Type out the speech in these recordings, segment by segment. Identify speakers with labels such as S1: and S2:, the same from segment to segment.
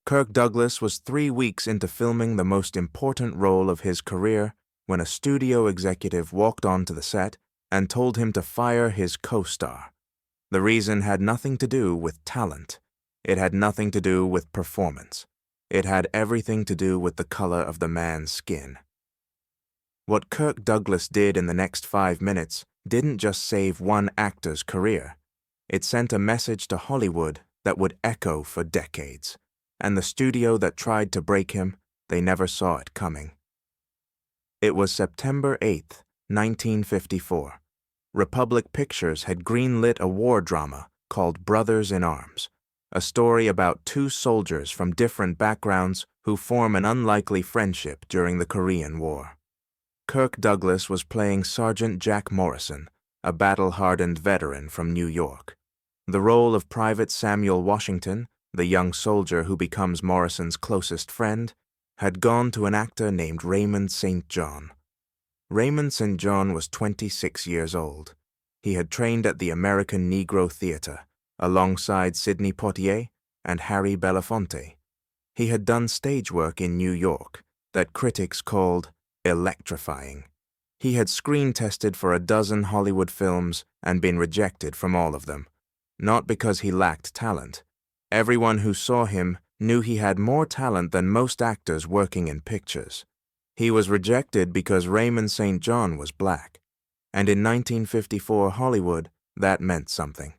S1: Kirk Douglas was 3 weeks into filming the most important role of his career when a studio executive walked onto the set and told him to fire his co-star. The reason had nothing to do with talent. It had nothing to do with performance. It had everything to do with the color of the man's skin. What Kirk Douglas did in the next 5 minutes didn't just save one actor's career. It sent a message to Hollywood that would echo for decades. And the studio that tried to break him, they never saw it coming. It was September 8th, 1954. Republic Pictures had greenlit a war drama called Brothers in Arms, a story about 2 soldiers from different backgrounds who form an unlikely friendship during the Korean War. Kirk Douglas was playing Sergeant Jack Morrison, a battle-hardened veteran from New York. The role of Private Samuel Washington, the young soldier who becomes Morrison's closest friend, had gone to an actor named Raymond St. Raymond St. was 26 years old. He had trained at the American Negro Theater, alongside Sidney Poitier and Harry Belafonte. He had done stage work in New York that critics called electrifying. He had screen tested for a dozen Hollywood films and been rejected from all of them, not because he lacked talent. Everyone who saw him knew he had more talent than most actors working in pictures. He was rejected because Raymond St. was black, and in 1954 Hollywood, that meant something.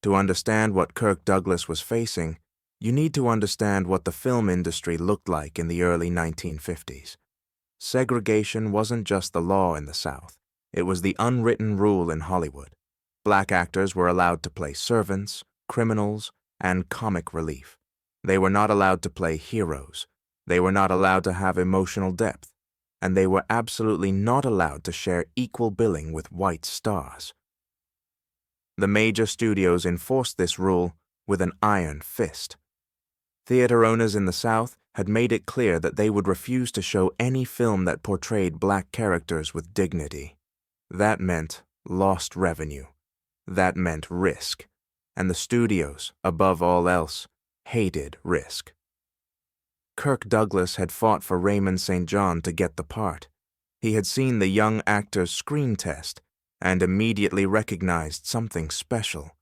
S1: To understand what Kirk Douglas was facing, you need to understand what the film industry looked like in the early 1950s. Segregation wasn't just the law in the South, it was the unwritten rule in Hollywood. Black actors were allowed to play servants, criminals, and comic relief. They were not allowed to play heroes. They were not allowed to have emotional depth. And they were absolutely not allowed to share equal billing with white stars. The major studios enforced this rule with an iron fist. Theater owners in the South had made it clear that they would refuse to show any film that portrayed black characters with dignity. That meant lost revenue. That meant risk. And the studios, above all else, hated risk. Kirk Douglas had fought for Raymond St. to get the part. He had seen the young actor's screen test and immediately recognized something special.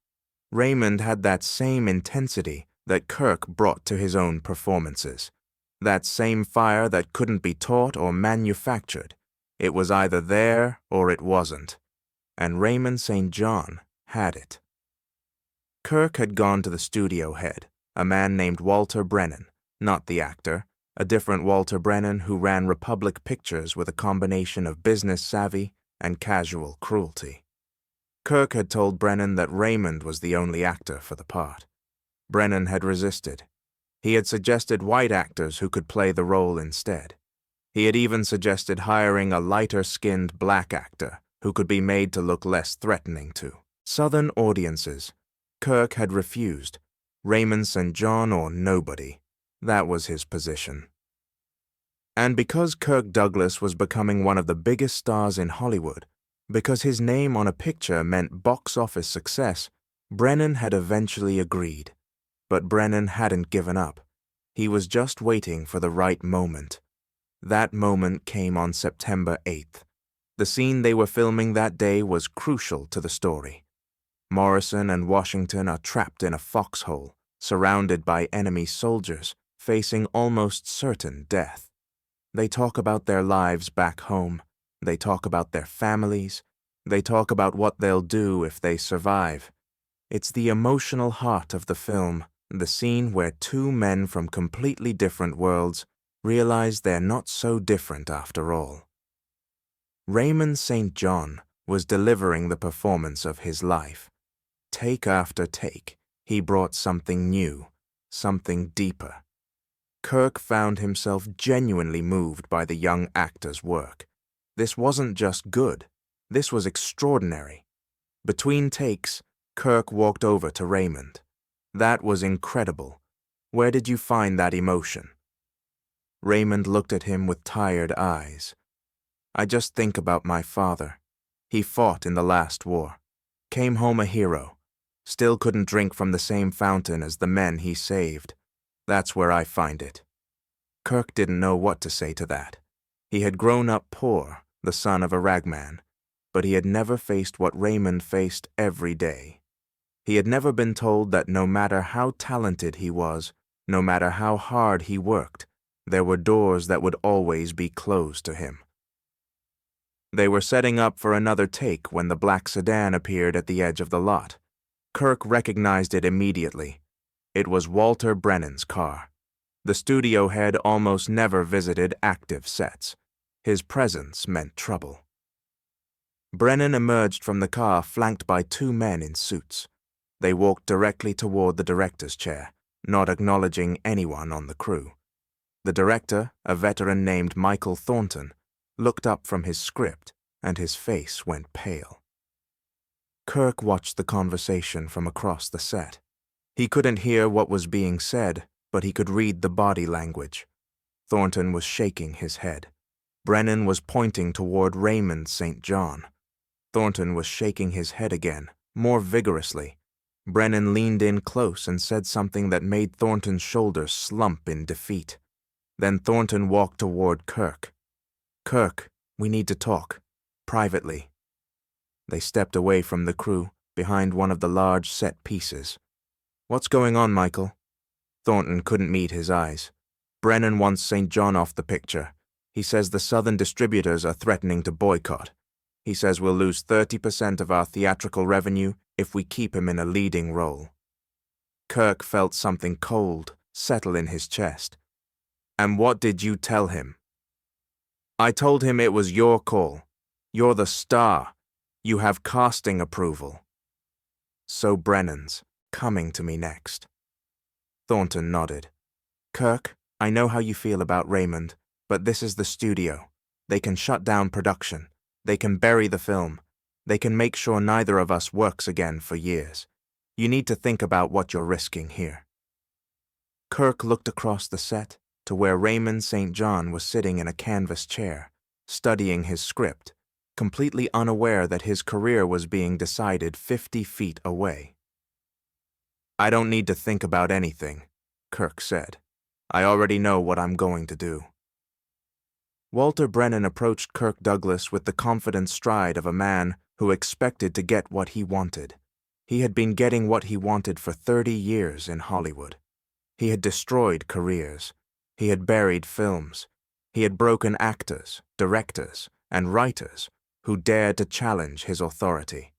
S1: Raymond had that same intensity that Kirk brought to his own performances. That same fire that couldn't be taught or manufactured. It was either there or it wasn't. And Raymond St. had it. Kirk had gone to the studio head, a man named Walter Brennan, not the actor, a different Walter Brennan who ran Republic Pictures with a combination of business savvy and casual cruelty. Kirk had told Brennan that Raymond was the only actor for the part. Brennan had resisted. He had suggested white actors who could play the role instead. He had even suggested hiring a lighter-skinned black actor who could be made to look less threatening to Southern audiences. Kirk had refused. Raymond St. or nobody. That was his position. And because Kirk Douglas was becoming one of the biggest stars in Hollywood, because his name on a picture meant box office success, Brennan had eventually agreed. But Brennan hadn't given up. He was just waiting for the right moment. That moment came on September 8th. The scene they were filming that day was crucial to the story. Morrison and Washington are trapped in a foxhole, surrounded by enemy soldiers, facing almost certain death. They talk about their lives back home. They talk about their families. They talk about what they'll do if they survive. It's the emotional heart of the film, the scene where 2 men from completely different worlds realize they're not so different after all. Raymond St. was delivering the performance of his life. Take after take, he brought something new, something deeper. Kirk found himself genuinely moved by the young actor's work. This wasn't just good, this was extraordinary. Between takes, Kirk walked over to Raymond. That was incredible. Where did you find that emotion? Raymond looked at him with tired eyes. I just think about my father. He fought in the last war, came home a hero, still couldn't drink from the same fountain as the men he saved. That's where I find it." Kirk didn't know what to say to that. He had grown up poor, the son of a ragman, but he had never faced what Raymond faced every day. He had never been told that no matter how talented he was, no matter how hard he worked, there were doors that would always be closed to him. They were setting up for another take when the black sedan appeared at the edge of the lot. Kirk recognized it immediately. It was Walter Brennan's car. The studio head almost never visited active sets. His presence meant trouble. Brennan emerged from the car flanked by two men in suits. They walked directly toward the director's chair, not acknowledging anyone on the crew. The director, a veteran named Michael Thornton, looked up from his script, and his face went pale. Kirk watched the conversation from across the set. He couldn't hear what was being said, but he could read the body language. Thornton was shaking his head. Brennan was pointing toward Raymond St. Thornton was shaking his head again, more vigorously. Brennan leaned in close and said something that made Thornton's shoulders slump in defeat. Then Thornton walked toward Kirk. "Kirk, we need to talk. Privately." They stepped away from the crew, behind one of the large set pieces. "What's going on, Michael?" Thornton couldn't meet his eyes. "Brennan wants St. John off the picture. He says the Southern distributors are threatening to boycott. He says we'll lose 30% of our theatrical revenue if we keep him in a leading role." Kirk felt something cold settle in his chest. "And what did you tell him?" "I told him it was your call. You're the star. You have casting approval." "So Brennan's coming to me next." Thornton nodded. "Kirk, I know how you feel about Raymond, but this is the studio. They can shut down production. They can bury the film. They can make sure neither of us works again for years. You need to think about what you're risking here." Kirk looked across the set to where Raymond St. was sitting in a canvas chair, studying his script, completely unaware that his career was being decided 50 feet away. "I don't need to think about anything," Kirk said. "I already know what I'm going to do." Walter Brennan approached Kirk Douglas with the confident stride of a man who expected to get what he wanted. He had been getting what he wanted for 30 years in Hollywood. He had destroyed careers. He had buried films. He had broken actors, directors, and writers who dared to challenge his authority.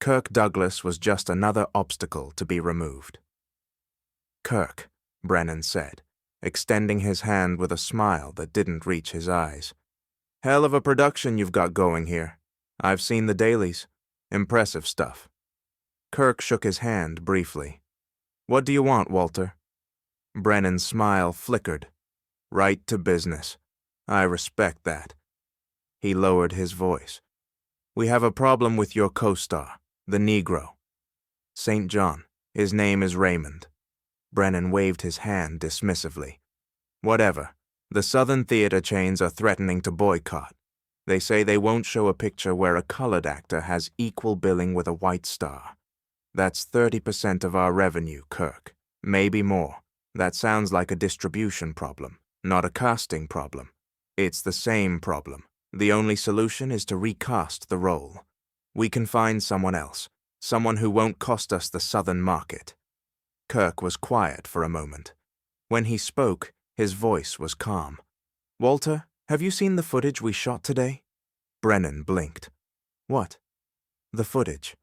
S1: Kirk Douglas was just another obstacle to be removed. "Kirk," Brennan said, extending his hand with a smile that didn't reach his eyes. "Hell of a production you've got going here. I've seen the dailies. Impressive stuff." Kirk shook his hand briefly. "What do you want, Walter?" Brennan's smile flickered. "Right to business. I respect that." He lowered his voice. "We have a problem with your co-star, the Negro. St. John. His name is Raymond." Brennan waved his hand dismissively. "Whatever. The Southern theater chains are threatening to boycott. They say they won't show a picture where a colored actor has equal billing with a white star. That's 30% of our revenue, Kirk. Maybe more. That sounds like a distribution problem, not a casting problem. It's the same problem. The only solution is to recast the role. We can find someone else, someone who won't cost us the Southern market." Kirk was quiet for a moment. When he spoke, his voice was calm. "Walter, have you seen the footage we shot today?" Brennan blinked. "What?" "The footage.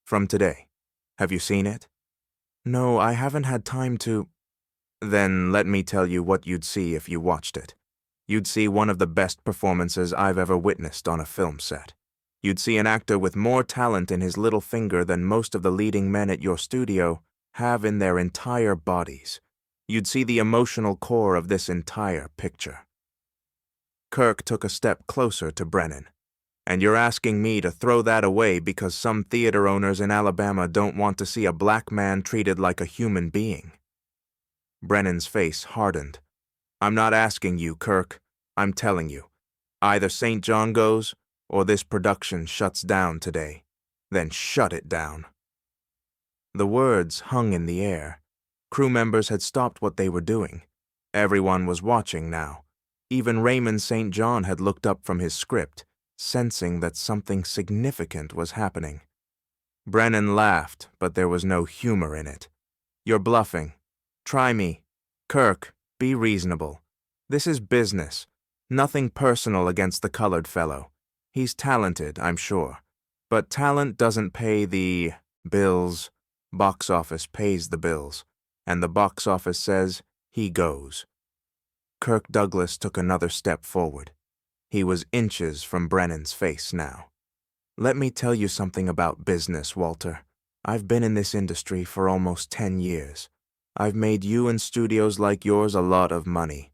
S1: From today. Have you seen it?" "No, I haven't had time to—" "Then let me tell you what you'd see if you watched it. You'd see one of the best performances I've ever witnessed on a film set. You'd see an actor with more talent in his little finger than most of the leading men at your studio have in their entire bodies. You'd see the emotional core of this entire picture." Kirk took a step closer to Brennan. "And you're asking me to throw that away because some theater owners in Alabama don't want to see a black man treated like a human being?" Brennan's face hardened. "I'm not asking you, Kirk. I'm telling you. Either St. John goes, or this production shuts down today. Then shut it down." The words hung in the air. Crew members had stopped what they were doing. Everyone was watching now. Even Raymond St. John had looked up from his script, sensing that something significant was happening. Brennan laughed, but there was no humor in it. "You're bluffing. Try me. Kirk, be reasonable. This is business. Nothing personal against the colored fellow. He's talented, I'm sure. But talent doesn't pay the bills. Box office pays the bills. And the box office says he goes." Kirk Douglas took another step forward. He was inches from Brennan's face now. "Let me tell you something about business, Walter. I've been in this industry for almost 10 years. I've made you and studios like yours a lot of money.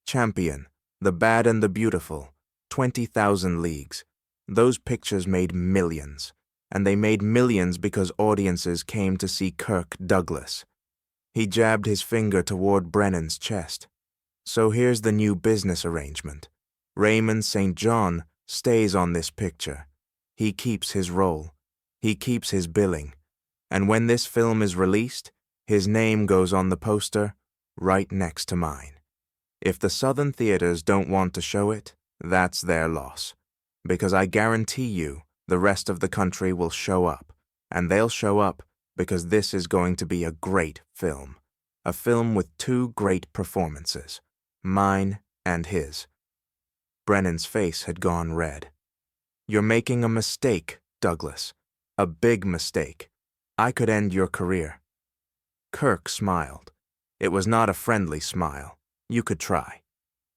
S1: Champion, The Bad and the Beautiful, 20,000 Leagues. Those pictures made millions. And they made millions because audiences came to see Kirk Douglas." He jabbed his finger toward Brennan's chest. "So here's the new business arrangement. Raymond St. John stays on this picture. He keeps his role. He keeps his billing. And when this film is released, his name goes on the poster right next to mine. If the Southern theaters don't want to show it, that's their loss. Because I guarantee you the rest of the country will show up. And they'll show up because this is going to be a great film. A film with two great performances. Mine and his." Brennan's face had gone red. "You're making a mistake, Douglas. A big mistake. I could end your career." Kirk smiled. It was not a friendly smile. You could try.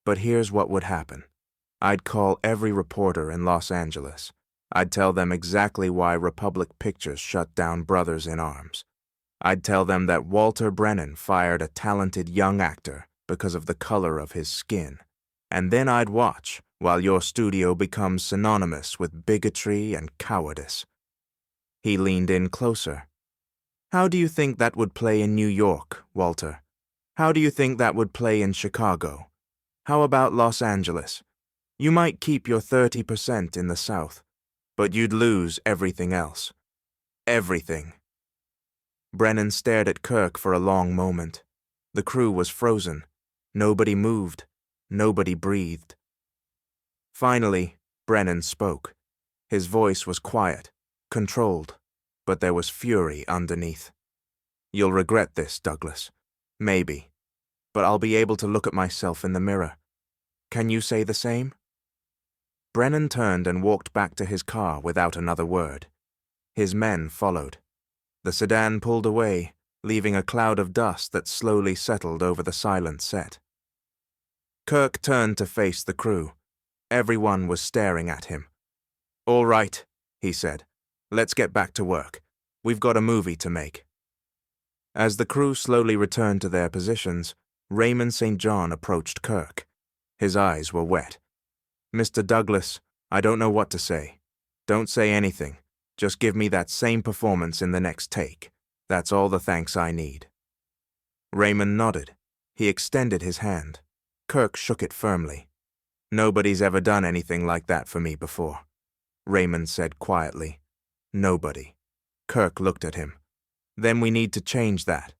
S1: But here's what would happen. I'd call every reporter in Los Angeles. I'd tell them exactly why Republic Pictures shut down Brothers in Arms. I'd tell them that Walter Brennan fired a talented young actor because of the color of his skin. And then I'd watch while your studio becomes synonymous with bigotry and cowardice." He leaned in closer. "How do you think that would play in New York, Walter? How do you think that would play in Chicago? How about Los Angeles? You might keep your 30% in the South, but you'd lose everything else. Everything." Brennan stared at Kirk for a long moment. The crew was frozen. Nobody moved. Nobody breathed. Finally, Brennan spoke. His voice was quiet, controlled, but there was fury underneath. "You'll regret this, Douglas. Maybe. But I'll be able to look at myself in the mirror. Can you say the same?" Brennan turned and walked back to his car without another word. His men followed. The sedan pulled away, leaving a cloud of dust that slowly settled over the silent set. Kirk turned to face the crew. Everyone was staring at him. "All right," he said. "Let's get back to work. We've got a movie to make." As the crew slowly returned to their positions, Raymond St. John approached Kirk. His eyes were wet. "Mr. Douglas, I don't know what to say. Don't say anything. Just give me that same performance in the next take. That's all the thanks I need." Raymond nodded. He extended his hand. Kirk shook it firmly. "Nobody's ever done anything like that for me before," Raymond said quietly. "Nobody." Kirk looked at him. "Then we need to change that.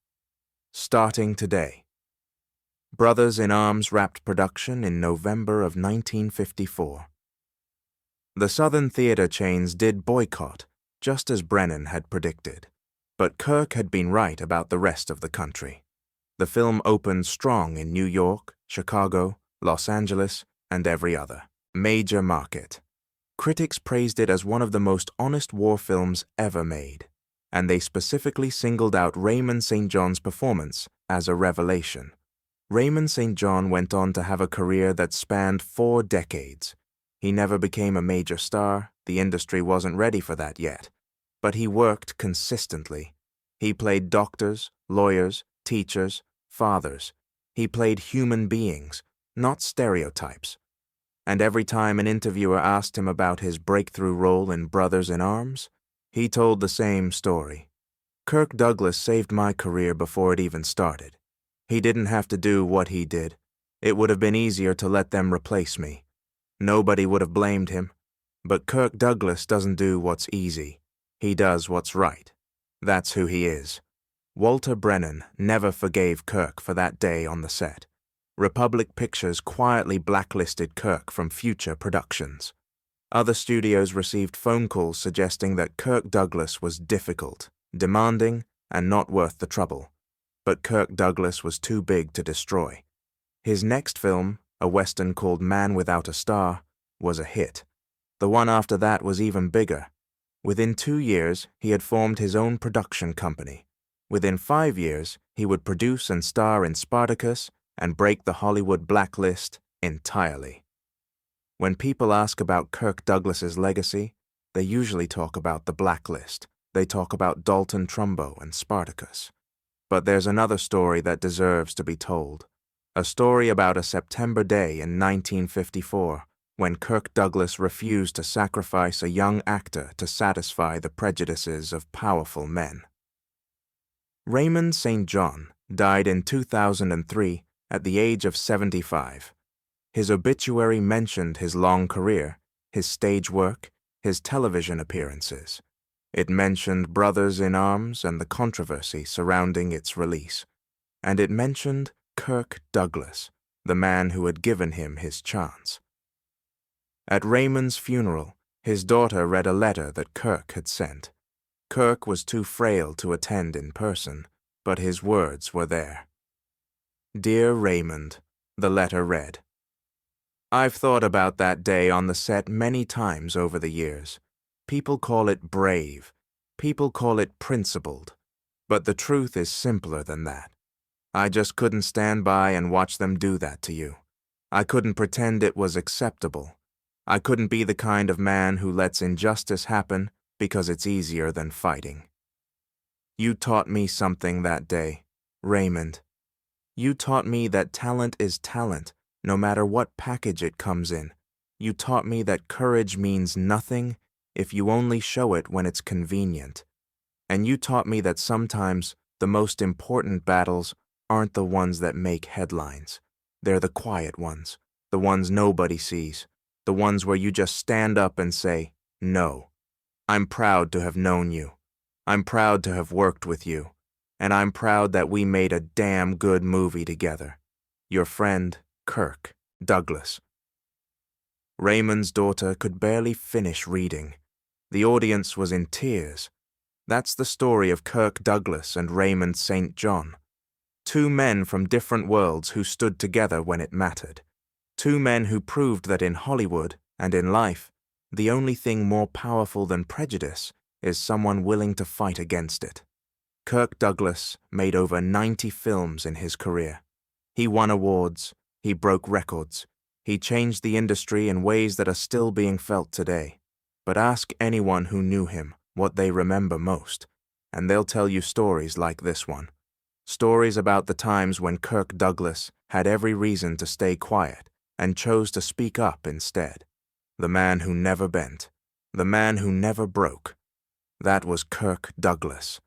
S1: Starting today." Brothers in Arms wrapped production in November of 1954. The Southern theater chains did boycott, just as Brennan had predicted. But Kirk had been right about the rest of the country. The film opened strong in New York, Chicago, Los Angeles, and every other major market. Critics praised it as one of the most honest war films ever made, and they specifically singled out Raymond St. John's performance as a revelation. Raymond St. John went on to have a career that spanned 4 decades. He never became a major star. The industry wasn't ready for that yet. But he worked consistently. He played doctors, lawyers, teachers, fathers. He played human beings, not stereotypes. And every time an interviewer asked him about his breakthrough role in Brothers in Arms, he told the same story. "Kirk Douglas saved my career before it even started. He didn't have to do what he did. It would have been easier to let them replace me. Nobody would have blamed him. But Kirk Douglas doesn't do what's easy. He does what's right. That's who he is. Walter Brennan never forgave Kirk for that day on the set. Republic Pictures quietly blacklisted Kirk from future productions. Other studios received phone calls suggesting that Kirk Douglas was difficult, demanding, and not worth the trouble. But Kirk Douglas was too big to destroy. His next film, a western called Man Without a Star, was a hit. The one after that was even bigger. Within 2 years, he had formed his own production company. Within 5 years, he would produce and star in Spartacus and break the Hollywood blacklist entirely. When people ask about Kirk Douglas's legacy, they usually talk about the blacklist. They talk about Dalton Trumbo and Spartacus. But there's another story that deserves to be told. A story about a September day in 1954 when Kirk Douglas refused to sacrifice a young actor to satisfy the prejudices of powerful men. Raymond St. died in 2003 at the age of 75. His obituary mentioned his long career, his stage work, his television appearances. It mentioned Brothers in Arms and the controversy surrounding its release. And it mentioned Kirk Douglas, the man who had given him his chance. At Raymond's funeral, his daughter read a letter that Kirk had sent. Kirk was too frail to attend in person, but his words were there. Dear Raymond, the letter read, I've thought about that day on the set many times over the years. People call it brave. People call it principled. But the truth is simpler than that. I just couldn't stand by and watch them do that to you. I couldn't pretend it was acceptable. I couldn't be the kind of man who lets injustice happen because it's easier than fighting. You taught me something that day, Raymond. You taught me that talent is talent, no matter what package it comes in. You taught me that courage means nothing if you only show it when it's convenient. And you taught me that sometimes the most important battles aren't the ones that make headlines. They're the quiet ones, the ones nobody sees, the ones where you just stand up and say, no. I'm proud to have known you. I'm proud to have worked with you. And I'm proud that we made a damn good movie together. Your friend, Kirk Douglas. Raymond's daughter could barely finish reading. The audience was in tears. That's the story of Kirk Douglas and Raymond St. Two men from different worlds who stood together when it mattered. Two men who proved that in Hollywood and in life, the only thing more powerful than prejudice is someone willing to fight against it. Kirk Douglas made over 90 films in his career. He won awards. He broke records. He changed the industry in ways that are still being felt today. But ask anyone who knew him what they remember most, and they'll tell you stories like this one. Stories about the times when Kirk Douglas had every reason to stay quiet and chose to speak up instead. The man who never bent. The man who never broke. That was Kirk Douglas.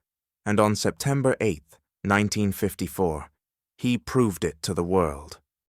S1: And on September 8th, 1954, he proved it to the world.